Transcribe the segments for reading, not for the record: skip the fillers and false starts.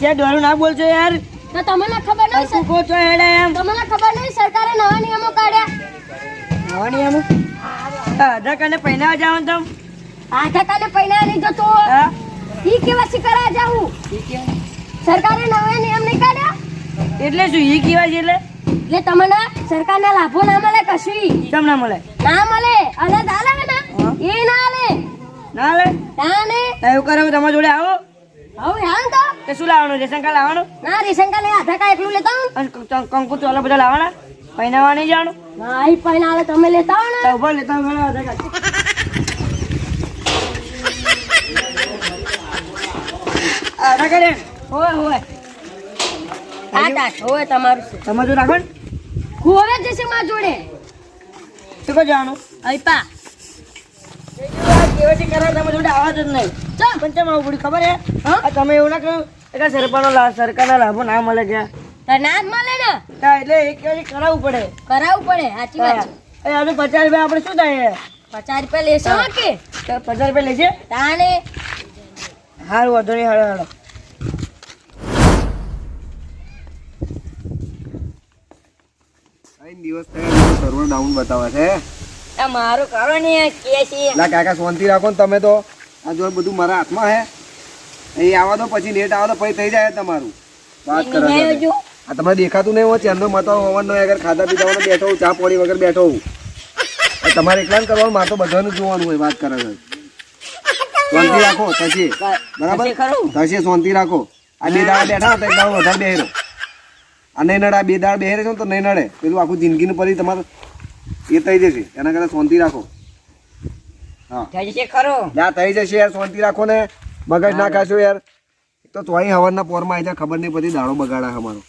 યાર ડોરું ના બોલજો યાર. તો તમને ખબર નહીં કો છો હેડે એમ તમને ખબર નહીં સરકારે નવા નિયમો કાઢ્યા. નવા નિયમો આધાર કાર્ડ ને પહેલા જાવ તમ આધાર કાર્ડ પૈણા નહીં જતો હા ઈ કેવાસી કરા જાઉં સરકારે નવા નિયમ નહીં કાઢ્યા એટલે શું ઈ કેવા છે એટલે એટલે તમને સરકારના લાભો ના મળે કશું કેમ ના મળે ના મળે અને ચાલે ને એ ના લે ના લે તાને એવું કરો તમારા જોડે આવો હવે હાલ તો કે શું લાવવાનું રેશન કાર્ડ લાવવાનું ના રેશન કાર્ડ આધાર કાર્ડ એકલું લેતા આવું અને કંકુ ચોલા બધા લાવવાના પહેનાવા નહીં જવાનું ના ઈ પૈણા આલે તમે લેતા આવો ને તો ઉભો લેતા આવો આધાર કાર્ડ આધાર કાર્ડ હોય હોય આ તા હોય તમારું શું તમારે જો રાખો ને ખોવે જશે માં જોડે શું કહો જવાનું અઈપા કેવાથી કરાવ તમારે જોડે આવા જ નહીં ચાલ પણ ચમ આવું પડ્યું ખબર હે હા? આ તમે એવું ના કહ્યું કે સરકારના લાભો ના મળે ગયા તો ના જ મળે ને એટલે એક કેવાથી કરાવવું પડે કરાવવું પડે સાચી વાત છે એ આપણે 50 રૂપિયા આપણે શું થાય 50 રૂપિયા લેશો કે 50 રૂપિયા લેજે તાણે હારું વાંધો નહીં હાલો હાલો દિવસ થયા સર્વર ડાઉન બતાવે છે. આ મારું કરો ને કે છે લા કાકા શાંતિ રાખો ને તમે તો. આ જો બધું મારા હાથમાં હે અહીં આવા દો પછી નેટ આવો તો પછી થઈ જાય તમારું વાત કરે છે. આ તમને દેખાતું નહીં હોય ચેનનો મતો હોવાનો અગર ખાધા પીધા વગર બેઠો હું ચા પાણી વગર બેઠો હું તમારે એકલા જ કરવાનું મારે તો બધાનું જોવાનું હોય વાત કરે છે. શાંતિ રાખો થશે બરાબર થશે શાંતિ રાખો. આ બે દાડા બેઠા તો એક દાડો વધારે બેહેરો આ નહીં નડે આ બે દાડા બેહેરે છે ને તો નહીં નડે પેલું આખું જિંદગીનું પરી તમારે એ થઈ જશે એના કરતા શાંતિ રાખો. હા થઈ જશે ખરો ના થઈ જશે યાર શાંતિ રાખો ને મગજ ના ખાશો યાર. એક તો તોય હવારના પોરમાં આવી જાય ખબર નહીં પડતી દાડો બગાડા અમારો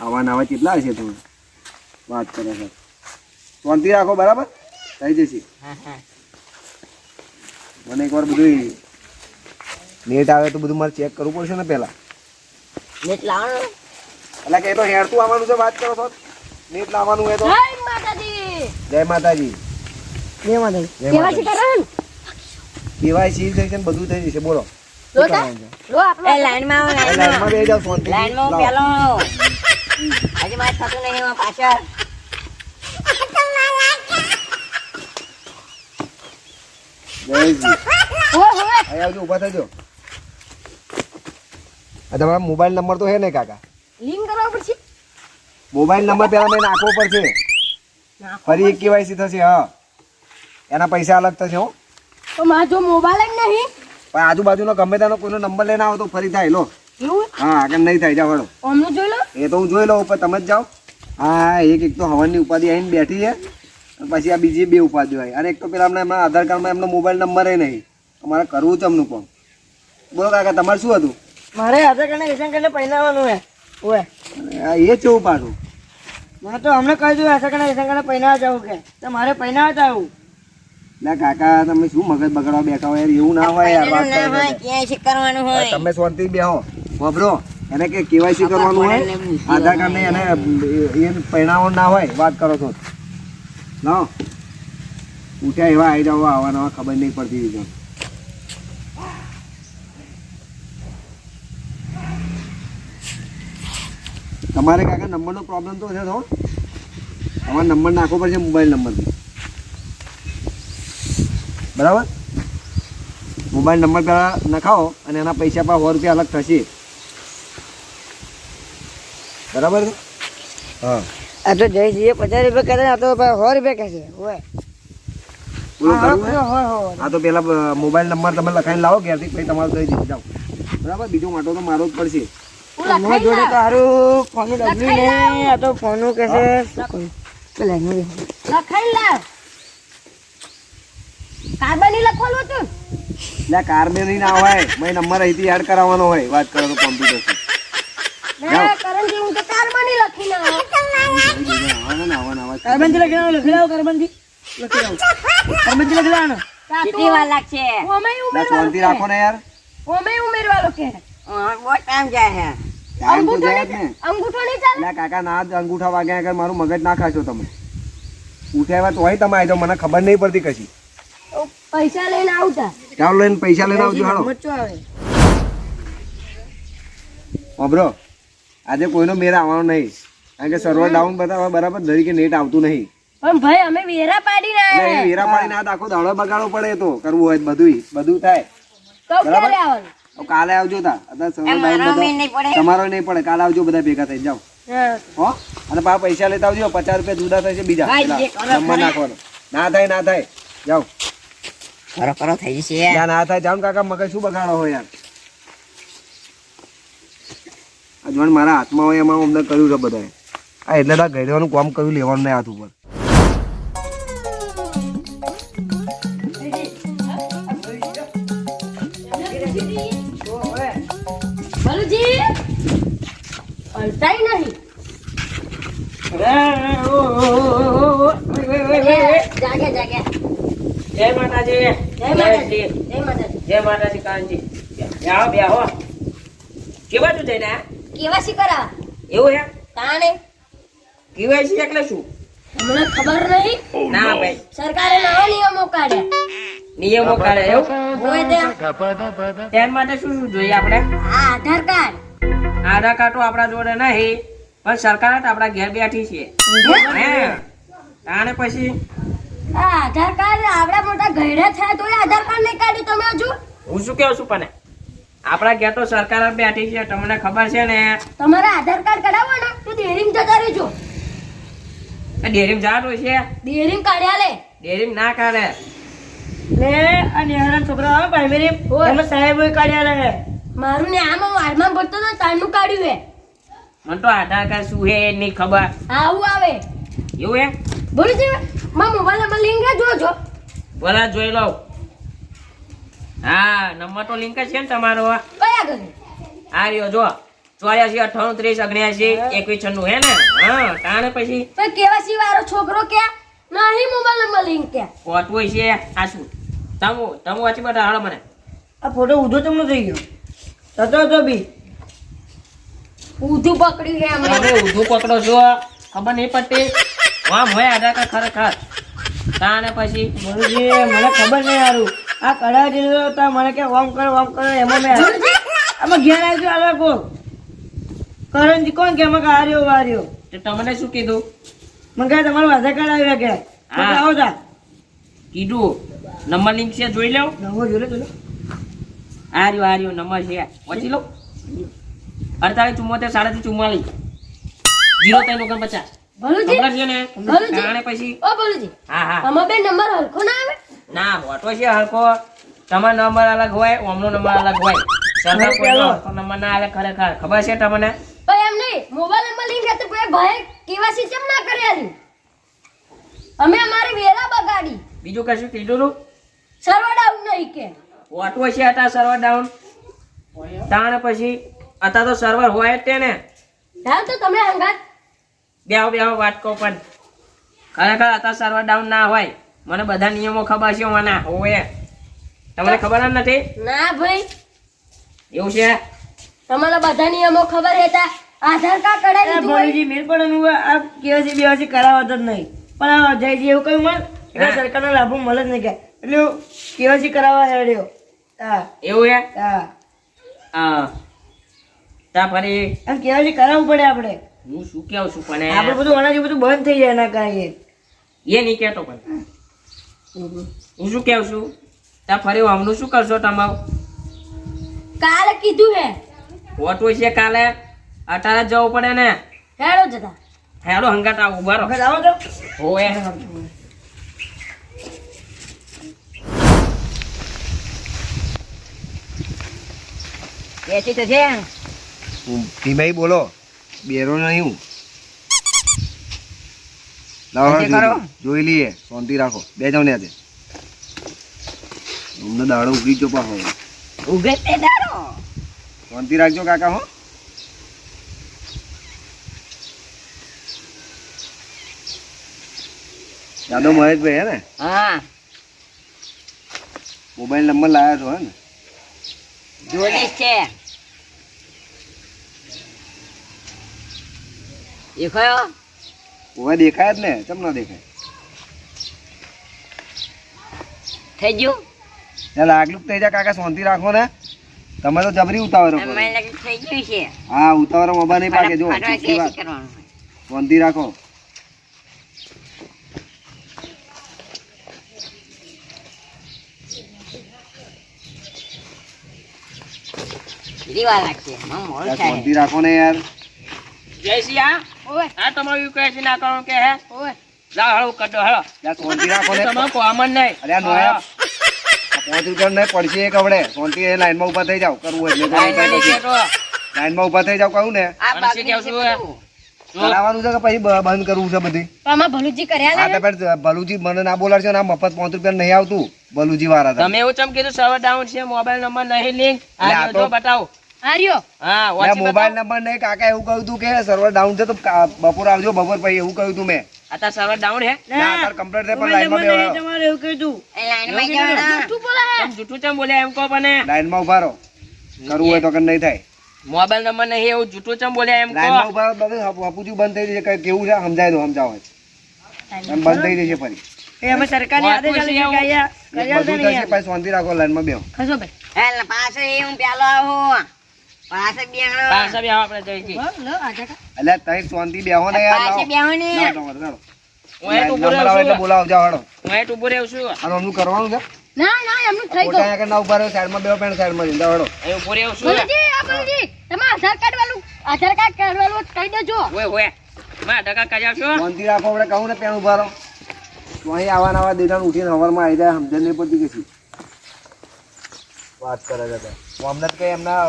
આવા નાવા કેટલા હશે તમે વાત કરે છે. શાંતિ રાખો બરાબર થઈ જશે. મને એકવાર બધું નેટ આવે તો બધું મારે ચેક કરવું પડશે ને પહેલા. નેટ લાવવાનું એટલે કે એ તો હેરતું આવવાનું છે વાત કરો છો નેટ લાવવાનું હોય તો. જય માતાજી જય માતાજી. બે માં થઈ જય કેવાસી માતાજી. કરાવે કેવાયસી થઈ છે ને બધું થઈ જશે બોલો. લો તા લો આપણો એ લાઈન માં આવો લાઈનમાં બેસી જાઓ શાંતિથી. લાઈન માં લાવો. પેલો હજી મારે થતું નહીં એમાં પાછળ જયજી. હોય હોય અહીં આવજો ઊભા થજો. આ તમારા મોબાઈલ નંબર તો હે ને કાકા? લિંક કરવા પડશે મોબાઈલ નંબર પહેલા મેં નાખવો પડશે ફરી એક કેવાયસી થશે. હા એના પૈસા અલગ થશે હો. તો મારો જો મોબાઈલ જ નહીં પણ આજુબાજુનો ગમે તેનો કોઈનો નંબર લઈને આવો તો ફરી થાય લો. એવું હા આગળ નહીં થાય જાઓ હળો. અમને જોઈ લો એ તો હું જોઈ લઉં ઉપર તમે જ જાઓ. હા એક તો હવનની ઉપાધિ આવીને બેઠી છે અને પછી આ બીજી બે ઉપાધિ હોય અને એક તો પેલા અમને એમના આધાર કાર્ડમાં એમનો મોબાઈલ નંબર નહીં. તમારે કરવું છે એમનું કોમ. બોલો કાકા તમારે શું હતું? મારે આધાર કાર્ડ ને રેશન કાર્ડ ને પહેનાવાનું હે ઓય આ એ કેવું પાછું? મેં તો અમને કહી દીધું આધાર કાર્ડ ને રેશન કાર્ડ પહેનાવા જવું કે તો મારે પહેનાવા જ આવું ના કાકા તમે શું મગજ બગાડવા બેઠા હોય યાર એવું ના હોય યાર વાત કરે છે. ક્યાંય શીખ કરવાનું હોય તમે શાંતિ બેહો વાપરો એને કે કેવાયસી કરવાનું હોય આધાર કાર્ડ ને એને એ પહેણાવવાનું ના હોય વાત કરો છો ના ઉઠ્યા એવા આવી જાવ આવા નવા ખબર નહીં પડતી રીતે. તમારે કાકા નંબરનો પ્રોબ્લેમ તો છે થોડો તમારે નંબર નાખવો પડશે મોબાઈલ નંબર બરાબર. મોબાઈલ નંબર પહેલાં નખાવો અને એના પૈસા પર 100 રૂપિયા અલગ થશે બરાબર છે. હા આ તો જઈ જઈએ 50 રૂપિયા કરે આ તો 100 રૂપિયા કહેશે ઓય પૂરું કરવું હે? હોય હા તો પેલા મોબાઈલ નંબર તમે લખાઈને લાવો ઘેરથી પછી તમારું દઈ દીધું જાઓ બરાબર. બીજો માટો તો મારો જ પડશે. અમારા જોડે તો સારું ફોનનું ડબલું નહીં આ તો ફોનનું કહેશે શું કહ્યું પેલા એનું લખાઈ લાવ કાર્બની લખવાનું હતું એટલે કાર્બેની ના હોય મેં નંબર અહીંથી એડ કરાવવાનો હોય વાત કરો તો કોમ્પ્યુટર ના કરંજી હું તો કાર્બની લખીને આવો કાર્બનથી લખી લાવો કાર્બનથી લખી લાવો કાર્બનથી લખી લાવવાનો કેટલી વાર લાગશે શાંતિ રાખો ને યાર. ઓમે ઉમેરવાલો કે બહુ ટાઈમ જાય છે ટાઈમ તો જાય જ ને. અંગૂઠો નહીં ચાલે એટલે કાકા ના જ અંગૂઠા વાગ્યા આગળ મારું મગજ ના ખાશો તમે. ઉઠ્યા તોય તમે આવી જાઓ મને ખબર નહીં પડતી કશી. પૈસા લઈને આવતા ચાલો લઈને પૈસા લઈને આવજો હાલો. મચ્ચો આવે વાપરો આજે કોઈનો મેળ આવવાનો નહીં કારણ કે સર્વર ડાઉન બતાવે બરાબર ધરી કે નેટ આવતું નહીં પણ ભાઈ અમે વેરા પાડીને એટલે આયા એ વેરા પાડીને આ તો આખો દાડો બગાડવો પડે તો કરવું હોય તો બધું થાય તો ક્યારે આવવાનું તો કાલે આવજો તા અત્યારે સર્વર ડાઉન તમારો નહીં પડે કાલે આવજો બધા ભેગા થઈ જાઓ હા હો અને પાછા પૈસા લેતા આવજો 50 રૂપિયા જુદા થશે બીજા નંબર નાખવાનો ના થાય જાઓ કરો થઈ જશે ના થાય જાઓ ને કાકા મગજ શું બગાડો હોય યાર આ જોણ મારા હાથમાં હોય એમાં અમને કર્યું છે બધાએ આ એટલે તો ઘરેવાનું કામ કર્યું લેવાનું નહીં હાથ ઉપર ભલુજી અલતાઈ નહીં જાગે જય માતાજી જય માતાજી જય માતાજી જય માતાજી કાનજી આવો બેહો કેવા તું જઈને કેવાસી કરા એવું હે તાણે કેવાયસી એટલે શું તમને ખબર નહીં ના ભાઈ સરકારે નવા નિયમો કાઢ્યા નિયમો કાઢે એવું હોય ત્યાં તેના માટે શું શું જોઈએ આપણે આ આધાર કાર્ડ આધાર કાર્ડ તો આપણા જોડે નહીં પણ સરકાર જ આપણા ઘેર બેઠી છે હે તાણે પછી આ આધાર કાર્ડ આવડા મોટા ગયડા થયા તોય આધાર કાર્ડ નહીં કાઢ્યું તમે હજુ હું શું કહું છું પણ આપણા ઘેર તો સરકાર જ બેઠી છે તમને ખબર છે ને તમારે આધાર કાર્ડ કઢાવવો ને તો ડેરીમાં જતા રહેજો ડેરીમાં જવાનું છે ડેરીમાં કાઢ્યા લે ડેરીમાં ના કાઢે લે આ નેહાના છોકરા આવે પ્રાઇમરી એમાં સાહેબો કાઢ્યા રહે મારું ને આમાં વારમાં ભરતો તો તારનું કાઢ્યું હે મને તો આધાર કાર્ડ શું હે એ નહીં ખબર આવું આવે એવું હે બોલું છે માં મોબાઈલ નંબર લિંક જોજો બોલા જોઈ લઉં હા નંબર તો લિંક જ છે ને તમારો કયા ઘરે આ રહ્યો જો 84 98 30 79 21 96 હે ને હા તાણે પછી તો કેવાસી વાળો છોકરો ક્યાં નહીં મોબાઈલ નંબર લિંક ક્યાં કોટવું છે આ શું તમે વાંચી બધા હાલો મને આ ફોટો ઉધો ચમનો થઈ ગયો તો બી ઊંધું પકડ્યું હે અમે તમે ઊંધું પકડો છો ખબર નહીં પડતી આમ હોય આધાર કાર્ડ ખરેખર તાણે પછી બોલુજી મને ખબર નહીં હારું આ કઢાવ દીધો તો મને કે ઓમ કરો એમાં મેં આમાં ઘેર આવજો આલા કો કરણજી કોણ કે એમાં વાર્યો તો તમને શું કીધું મને કહે તમારું આધાર કાર્ડ આવ્યા કે હા. આવો તા કીધું નંબર લિંક છે જોઈ લઉં નવો જોડે ચલો આ રહ્યો નંબર છે વાંચી લઉં 48 74 44 03 ભલુજી ખબર છે ને ભલુજી. તાણે પછી ઓ ભલુજી હા હા આમાં બે નંબર હરખો ના આવે ના હોતો છે હરકો તમારો નંબર અલગ હોય ઓમનો નંબર અલગ હોય સરકાર કોઈનો હરખો નંબર ના આવે ખરેખર ખબર છે તમને ભાઈ એમ નહીં મોબાઈલ નંબર લિંક હતો ભાઈ કેવાસી કેમ ના કર્યા અમે અમારી વેલા બગાડી બીજું કશું કીધું તું સર્વર ડાઉન નહીં કે હોતો છે હતા સર્વર ડાઉન તાણે પછી અત્યારે તો સર્વર હોય જ તે ને ડાઉન તો તમે હંગાત બેહો વાત કહો પણ ખરેખર અત્યારે સર્વર ડાઉન ના હોય મને બધા નિયમો ખબર છે મને હોય તમને ખબર જ નથી ના ભાઈ એવું છે તમારા બધા નિયમો ખબર હતા આધાર કાર્ડ કઢાવી દીધું હોય. બોલુજી મેર પણ આ કેવાસી બેવાસી કરાવતો જ નહીં પણ આ જયજી એવું કહ્યું મને એટલે હા. સરકારના લાભો મળે જ નહીં કે એટલે કેવાસી કરાવવા હેડ્યો હા એવું હે હા હા તા ફરી આમ કેવાસી કરાવવું પડે આપણે હું શું કેવું છું પણ આપણે બધું અનાજ બધું બંધ થઈ જાય એના કારણે એ નહીં કહેતો પણ હું શું કેવું છું તા ફરી હમણાં શું કરશો તમારું કાલે કીધું હે હોતું છે કાલે અત્યારે જ જવું પડે ને હેડો જતા હેડો હંગાટ આવું ઉભા રહો વખત આવો તો હોવે બેસી તો છે ધીમાઈ બોલો બેરો નહીં હું લાવો જોઈ લઈએ શાંતિ રાખો બે જાવ ને આજે અમને દાડો ઉગી ચોપા હોય ઉગે તે દાડો શાંતિ રાખજો કાકા હો યાદવ મહેશભાઈ હે ને હા મોબાઈલ નંબર લાયા છો હે ને જોડે છે એ કયો હવે દેખાય જ ને ચમ ના દેખાય થઈ ગયું ત્યાં લાગલું થઈ જાય કાકા શાંતિ રાખો ને તમે તો જબરી ઉતાવળો કરો. મને લાગે થઈ ગયું છે હા ઉતાવળો મોબાઈલ નહીં પાકે જો ફટાફટ ચૂપકી વાત. શું કરવાનું શાંતિ રાખો. કેટલી વાર લાગશે મને મોડું યાર, થાય શાંતિ રાખો ને યાર. જય શ્રી આ ઓવે આ તમારું યુ કહે છે ના કરવાનું કે હે ઓવે જાઓ હળો કડો હળો યાર, શાંતિ રાખો ને. તમારું કોમન નહીં અરે આ નોયા. આ 5 રૂપિયા નહીં પડશે એક હવડે. શાંતિ એ લાઈનમાં ઊભા થઈ જાવ કરવું એટલે તો લાઈનમાં ઊભા થઈ જાવ કહું ને. આ અને બાકી શું કેવું છે છું? કરાવવાનું છે કે પછી બંધ કરવું છે બધી. તો આમાં ભલુજી કર્યા હા ને તો પણ ભલુજી મને ના બોલાડશો ને આ મફત 5 રૂપિયા નહીં આવતું ભલુજી વાળા તમે. તમે એવું ચમ કીધું સર્વર ડાઉન છે મોબાઈલ નંબર નહીં લિંક એટલે આ આ તો- જો બતાવો આર્યો હા મેં વોટ્સએપ મોબાઈલ બતાવો. નંબર નહીં કાકા એવું કહ્યું તું કે સર્વર ડાઉન છે તો બપોર આવજો બપોર પછી એવું કહ્યું તું મેં. આ તાર સર્વર ડાઉન હે ના અત્યારે કમ્પ્લીટ છે પણ મોબાઈલ લાઈનમાં નંબર નહીં, બેહો. તમારે એવું કીધું એ લાઈનમાં જવાના તું બોલે હે તમે જૂઠું ચમ બોલ્યા એમ કહો પણ લાઈનમાં ઉભા રહો. કરવું હોય તો કે નહીં થાય. મોબાઈલ નંબર નહીં એવું જૂઠું ચમ બોલ્યા એમ લાઈનમાં કહો ઉભા રહો બધું હપુચું બંધ થઈ જશે કઈ કેવું છે સમજાય દો સમજાવો એમ બંધ થઈ જશે ફરી. એ અમે સરકારની આદેશ આલી છે કે અહીંયા કર્યા છે બધું ને થશે યાર. પછી શાંતિ રાખો લાઈનમાં બેહો. ખસો ભાઈ એટલે પાછો એ હું પેલો આવું પાછો બેહણો પાછા બી આવો આપણે જઈશું લો આજા કા એટલે તઈ શાંતિ બેહો ને યાર પાછી લાવો. બેહો ને લાવો, લાવો, લાવો. હું અહીં ઊભો નંબર આવે એટલે રહ્યો છું બોલાવો જાઓ હળો. હું અહીં ઊભો રહ્યો છું આનું અમનું કરવાનું છે ના ના એમનું થઈ પોતા ગયું અહીંયા આગળ ના ઉભા રહ્યો સાઈડમાં બેહો પેન સાઈડમાં જઈને જાઓ હળો. અહીં ઊભો રહ્યો છું ભલુજી આ ભલુજી તમે આધાર કાર્ડ વાળું કહી દેજો ઓય ઓય માં ટકા કર્યા છો શાંતિ રાખો આપણે કહું ને પેન ઉભા રહો તો અહીં આવા નવા દેટાને ઉઠીને હવારમાં આવી જાય સમજણ નહીં પડતી કશી વાત કરે છે તો. હું અમને જ કઈ એમના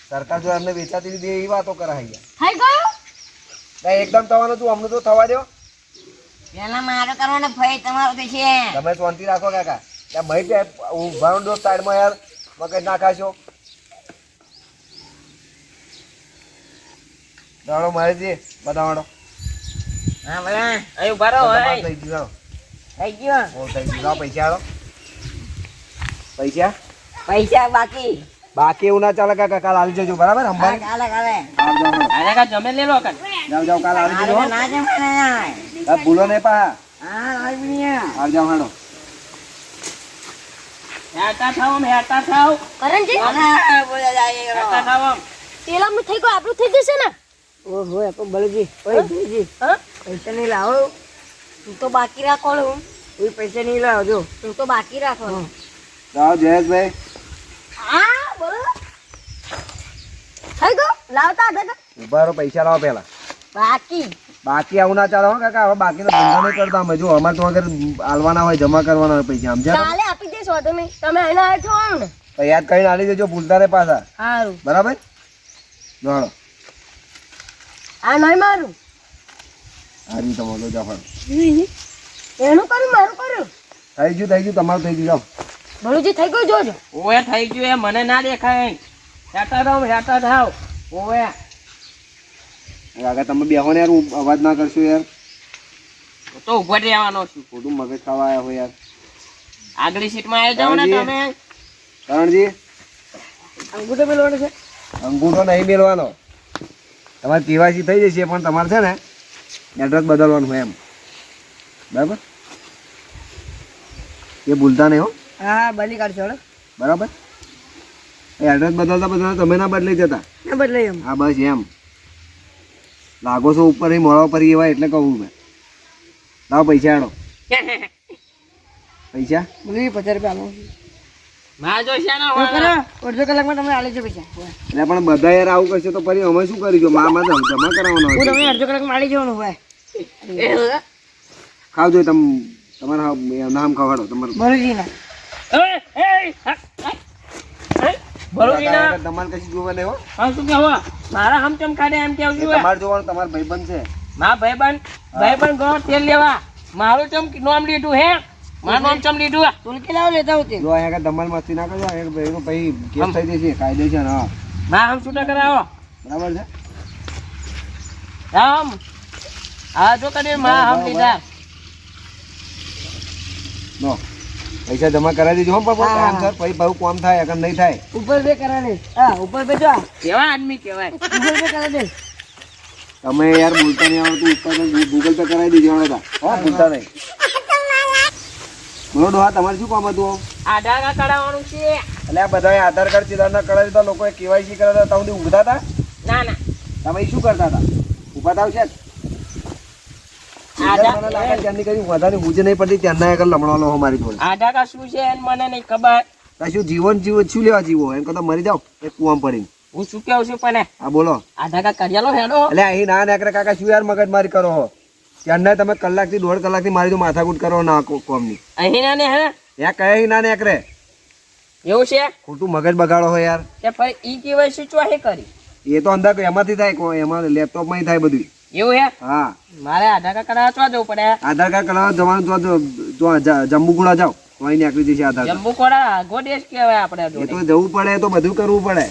સરકાર જો એમને વેચાતી દીધી એવી વાતો કરે અહીંયા થઈ ગયું ના એકદમ થવાનું તું અમને તો થવા દો. પેલા મારો કરવાનો ભય તમારો તો છે તમે શાંતિ રાખો કાકા ત્યાં ભાઈ ત્યાં ઉભા રહો દોસ્ત સાઈડમાં યાર મગજ નાખાશો દાડો મારી દે બતાવડો હા બોલા અહીં ઊભા રહો અહીં થઈ ગયું થઈ ગયો ઓ થઈ ગયું લાવો પૈસા આલો પૈસા પૈસા બાકી બાકી એવું ના ચાલે કાકા કાલ આવી જજો બરાબર અંબાઈ કાલે કાલે આને કા જમે લે લો કન જાઓ જાઓ કાલ આવી જજો મારે ના જમવાના આ ભૂલો નહીં પા હા આવી આવી જાઓ હાડો હેટા થાવ હેટા થાવ કરણજી બોલા જાય હેટા થાવ પેલાનું થઈ ગયું આપણું થઈ જશે ને ઓહો એ પણ બળજી ઓય ભીજી હા પૈસા નહીં લાવો તું તો બાકી રાખવાનું કોઈ પૈસા નહીં લાવો જો તું તો બાકી રાખવાનું જાઓ જયેશભાઈ હા બોલો થઈ ગયું લાવતા હતા ઉભા રહો પૈસા લાવો પેલા બાકી બાકી આવું ના ચાલે હો કાકા હવે બાકીનો ધંધો નહીં કરતા અમે જો અમારે તો આગળ આલવાના હોય જમા કરવાના હોય પૈસા સમજ્યા તમે? કાલે આપી દઈશ વાંધો નહીં તમે એના હાથ છો ને તો યાદ કરીને આલી દેજો ભૂલતા રે પાછા સારું બરાબર જોડો આ નહીં મારું હારી તમે લો જાઓ હાલો. એનું કર્યું મારું કર્યું થઈ ગયું તમારું થઈ ગયું જાઓ ભલુજી થઈ ગયું જોજો ઓય થઈ ગયું એ મને ના દેખાય હેટા થાવ હેટા થાવ ઓય કાકા તમે બેહો ને યાર હું અવાજ ના કરશો યાર હું તો ઊભો જ રહેવાનો છું ખોટું મગજ ખાવા આવ્યા હોય યાર આગલી સીટમાં આવી જાવ ને તમે કરણજી અંગૂઠો મેળવાનો છે અંગૂઠો નહીં મેળવાનો તમારે કેવાયસી થઈ જશે પણ તમારે છે ને એડ્રેસ બદલવાનું હોય એમ બરાબર એ ભૂલતા નહીં હો હા હા બદલી કાઢશો હળો બરાબર એડ્રેસ બદલતા તમે ના બદલી જતા ના બદલાય એમ હા બસ એમ લાગો છો ઉપર મોડા પર એવા એટલે કહું મેં લાવો પૈસા આડો પૈસા બોલી 50 રૂપિયા આલો માજો છે ને શું કરો અડધો કલાકમાં તમને આલી છે પૈસા એટલે પણ બધા યાર આવું કરશે તો ફરી અમે શું કરીશું માં જમા કરાવવાનો હું હોય તમને અડધો કલાકમાં આલી જવાનું હોય ખાવજો તમે તમારા નામ ખવાડો તમારું ભલુજી ના ભલુજી ના તમારે કશું જોવા નહીં હો હા શું કેવું મારા હમ ચમ કાઢે એમ કેવું છું તમારે જોવાનું તમારા ભાઈબંધ છે મા ભાઈબંધ ગયો તેલ લેવા મારું ચમ નામ લીધું હે મારું નામ ચમ લીધું તુલકી લાવો લેતા હોતે જો અહીંયા આગળ ધમાલ મસ્તી ના કરજો અહીંયા ભાઈનો પછી કેસ થઈ જશે કાયદેસર હા મા હમ છૂટા કરાવો બરાબર છે રામ હા જો કરી મા હમ લીધા નો પૈસા જમા કરાવી દેજો હો બાપુ ટાઈમસર પછી બહુ કામ થાય અગર નહીં થાય ઉપર બે કરા દે હા ઉપર બે જો કેવા આદમી કેવાય ઉપર બે કરા દે તમે યાર બોલતા નહીં આવડતું ઉપર ગૂગલ પે કરાવી દેજો હો ભૂલતા નહીં બોલો ડોહા તમારે શું કામ હતું આધાર કાર્ડ કઢાવવાનું છે. એટલે આ બધા આધાર કાર્ડ સીધા કરાવી દીધા લોકોએ કેવાયસી કરાવ્યા હતા સુધી ઊંઘતા હતા ના ના તમે શું કરતા હતા ઊભા થાવ છે આધાર મને લાગે ત્યાંની કઈ વધારે ઊંઘ નહીં પડતી ત્યાંના આગળ લમણો લો મારી જોડે આધાર કાર્ડ શું છે એને મને નહીં ખબર. શું જીવન જીવો શું લેવા જીવો એમ કરતા મરી જાવ એક કુવામાં પડીને હું શું કેવું છું પણ હા બોલો આધાર કાર્ડ કઢિયાલો હેડો. એટલે અહીં ના નાકરે કાકા શું યાર મગજ મારી કરો હો ત્યાંના તમે કલાકથી 1.5 કલાકથી મારી તો માથાકૂટ કરો ના કોમની અહીં ના ને હે ત્યાં કયા ના નાકરે એવું છે ખોટું મગજ બગાડો હોય યાર કે ફરી ઈ કેવાયસી ચોહે કરી એ તો અંદર એમાંથી થાય એમાં લેપટોપમાં થાય બધું એવું હે. હા મારે આધાર કાર્ડ કઢાવવા ચો જવું પડે. આધાર કાર્ડ કરાવવા જવાનું જંબુગુડા જાઓ તો અહીં નીકળી જશે આધાર કાર્ડ જમ્બુ કોડા ગોડેશ કહેવાય આપણે એ તો જોડે. જવું પડે તો બધું કરવું પડે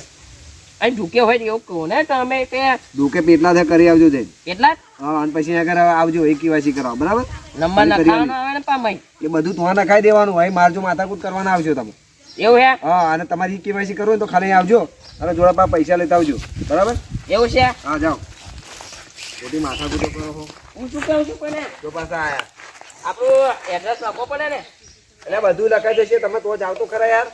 અહીં ઢૂકે હોય ને એવું કહું ને તમે કે દુકે પેટલા થાય કરી આવજો જઈને કેટલા હા અને પછી આગળ આવજો એક કેવાયસી કરાવો બરાબર નંબર કરી નખાવાનો આવે ને પામાઈ એ બધું તો નખાઈ દેવાનું હોય મારજો માથાકૂટ કરવાના આવજો તમે એવું હે હા અને તમારી કેવાયસી કરવું હોય તો ખાલી આવજો અને જોડે પા પૈસા લેતા આવજો બરાબર એવું છે. હા જાઓ ખોટી માથાકૂટો કરો છો હું શું કહું છું પણ જો પાછા આયા આપણું એડ્રેસ લખવો પડે ને. એટલે બધું લખાઈ જશે તમે તો જાવ તો ખરા યાર